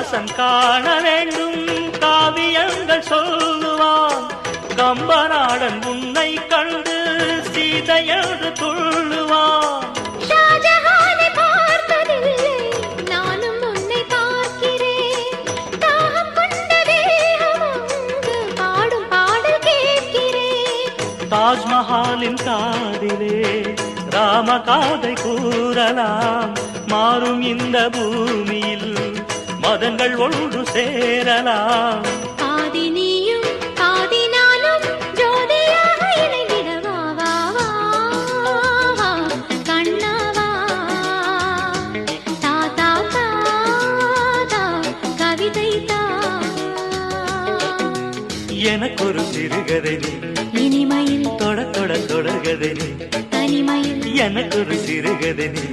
கண்ணதாசன் காண வேண்டும் காவியங்கள் சொல்லுவான். கம்பநாடன் உன்னை கண்டு சீதையென்று துள்ளுவான். தாஜ்மஹாலின் காதிலே ராம காதை கூறலாம். மாறும் இந்த பூமியில் மதங்கள் ஒன்று சேரலாம். பாதி நீயும் பாதி நானும் ஜோதியாக இணைந்திடவா கண்ணவா. தாத்தா தாத்தா கவிதை தா. எனக்கொரு சிறுகதை நீ இனிமையில் தொட தொட தொடர்கதை நீ தனிமையில் எனக்கொரு சிறுகதை நீ